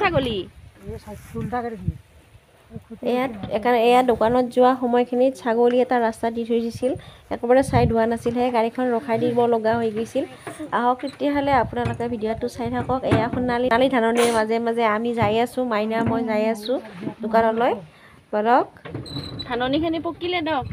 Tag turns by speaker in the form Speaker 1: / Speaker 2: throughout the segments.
Speaker 1: ছাগলী এয়া দোকানত যোৱা সময়খিনিত ছাগলী এটা ৰাস্তা দি থৈ দিছিল একেবাৰে চাইড হোৱা নাছিল সেই গাড়ীখন ৰখাই দিব লগা হৈ গৈছিল আহক তেতিয়াহ'লে আপোনালোকে ভিডিঅ'টো চাই থাকক এয়া সোণালী ধাননিৰ মাজে মাজে আমি যাই আছোঁ মাইনা মই যাই আছোঁ দোকানলৈ বলক ধাননিখিনি পকিলে দিয়ক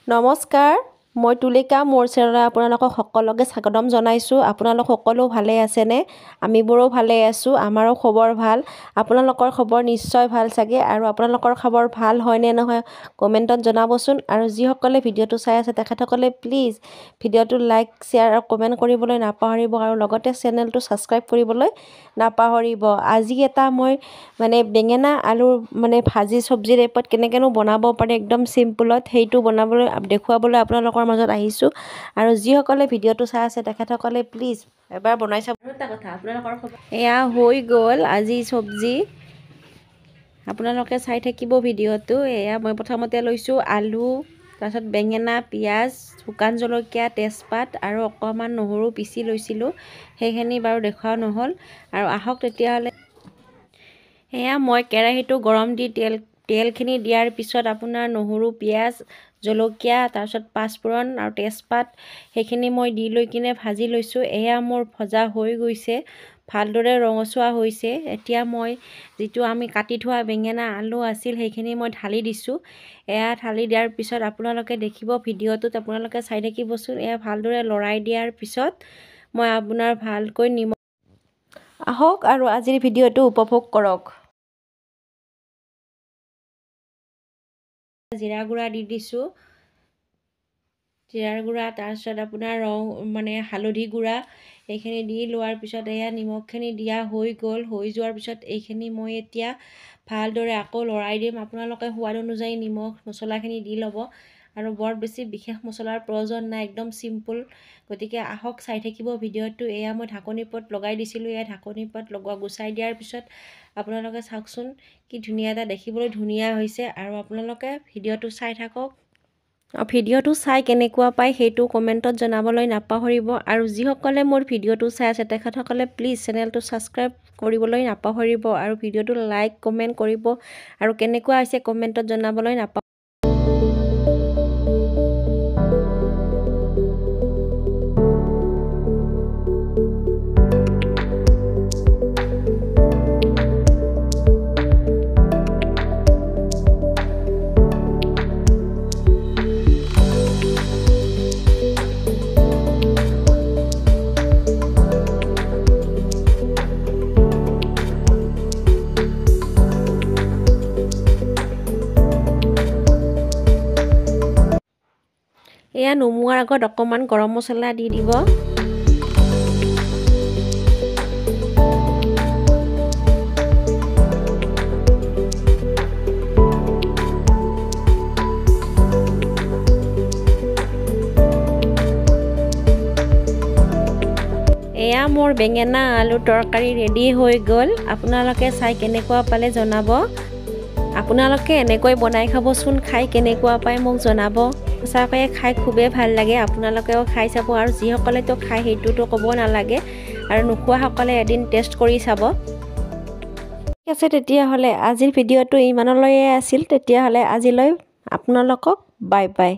Speaker 1: নমস্কাৰ মই তুলিকা মোৰ চেনেললৈ আপোনালোকক সকলোকে স্বাগতম জনাইছোঁ আপোনালোক সকলো ভালে আছেনে আমিবোৰো ভালে আছোঁ আমাৰো খবৰ ভাল আপোনালোকৰ খবৰ নিশ্চয় ভাল চাগে আৰু আপোনালোকৰ খবৰ ভাল হয়নে নহয় কমেণ্টত জনাবচোন আৰু যিসকলে ভিডিঅ'টো চাই আছে তেখেতসকলে প্লিজ ভিডিঅ'টো লাইক শ্বেয়াৰ আৰু কমেণ্ট কৰিবলৈ নাপাহৰিব আৰু লগতে চেনেলটো ছাবস্ক্ৰাইব কৰিবলৈ নাপাহৰিব আজি এটা মই বেঙেনা আলুৰ ভাজি চব্জি টাইপত কেনেকৈনো বনাব পাৰে একদম চিম্পুলত সেইটো বনাবলৈ দেখুৱাবলৈ আপোনালোকৰ মাজত আহিছোঁ আৰু যিসকলে ভিডিঅ'টো চাই আছে তেখেতসকলে প্লিজ এবাৰ বনাই চাব এটা কথা আপোনালোকৰ এয়া হৈ গ'ল আজি চব্জি আপোনালোকে চাই থাকিব ভিডিঅ'টো এয়া মই প্ৰথমতে লৈছোঁ আলু তাৰপিছত বেঙেনা পিঁয়াজ শুকান জলকীয়া তেজপাত আৰু অকণমান নহৰু পিচি লৈছিলোঁ সেইখিনি বাৰু দেখুওৱা নহ'ল আৰু আহক তেতিয়াহ'লে এয়া মই কেৰাহীটো গৰম দি তেলখিনি দিয়াৰ পিছত আপোনাৰ নহৰু পিঁয়াজ জলকীয়া তাৰপিছত পাঁচফোৰণ আৰু তেজপাত সেইখিনি মই দি লৈ কিনে ভাজি লৈছোঁ এয়া মোৰ ভজা হৈ গৈছে ভালদৰে ৰঙচুৱা হৈছে এতিয়া মই যিটো আমি কাটি থোৱা বেঙেনা আলু আছিল সেইখিনি মই ঢালি দিছোঁ এয়া ঢালি দিয়াৰ পিছত আপোনালোকে দেখিব ভিডিঅ'টোত আপোনালোকে চাই থাকিবচোন এয়া ভালদৰে লৰাই দিয়াৰ পিছত মই আপোনাৰ ভালকৈ নিমখ আহক আৰু আজিৰ ভিডিঅ'টো উপভোগ কৰক জিৰা গুড়া দি দিছোঁ জিৰাৰ গুড়া তাৰপিছত আপোনাৰ ৰং হালধি গুড়া এইখিনি দি লোৱাৰ পিছত এয়া নিমখখিনি দিয়া হৈ গ'ল হৈ যোৱাৰ পিছত এইখিনি মই এতিয়া ভালদৰে আকৌ লৰাই দিম আপোনালোকে সোৱাদ অনুযায়ী নিমখ মছলাখিনি দি ল'ব আৰু বৰ বেছি বিশেষ মছলাৰ প্ৰয়োজন নাই একদম চিম্পুল গতিকে আহক চাই থাকিব ভিডিঅ'টো এয়া মই ঢাকনি পট লগাই দিছিলোঁ এয়া ঢাকনি পট গুচাই দিয়াৰ পিছত আপোনালোকে চাওকচোন কি ধুনীয়া এটা দেখিবলৈ ধুনীয়া হৈছে আৰু আপোনালোকে ভিডিঅ'টো চাই থাকক ভিডিঅ'টো চাই কেনেকুৱা পায় সেইটো কমেণ্টত জনাবলৈ নাপাহৰিব আৰু যিসকলে মোৰ ভিডিঅ'টো চাই আছে তেখেতসকলে প্লিজ চেনেলটো ছাবস্ক্ৰাইব কৰিবলৈ নাপাহৰিব আৰু ভিডিঅ'টো লাইক কমেণ্ট কৰিব আৰু কেনেকুৱা হৈছে কমেণ্টত জনাবলৈ নাপাহৰিব এয়া নুমুৱাৰ আগত অকণমান গৰম মছলা দি দিব এয়া মোৰ বেঙেনা আলু তৰকাৰী ৰেডি হৈ গ'ল আপোনালোকে চাই কেনেকুৱা পালে জনাব আপোনালোকে এনেকৈ বনাই খাবচোন খাই কেনেকুৱা পায় মোক জনাব সঁচাকৈ খাই খুবেই ভাল লাগে আপোনালোকেও খাই চাব আৰু যিসকলেতো খাই সেইটোতো ক'ব নালাগে আৰু নোখোৱাসকলে এদিন টেষ্ট কৰি চাব ঠিক আছে তেতিয়াহ'লে আজিৰ ভিডিঅ'টো ইমানলৈয়ে আছিল তেতিয়াহ'লে আজিলৈ আপোনালোকক বাই বাই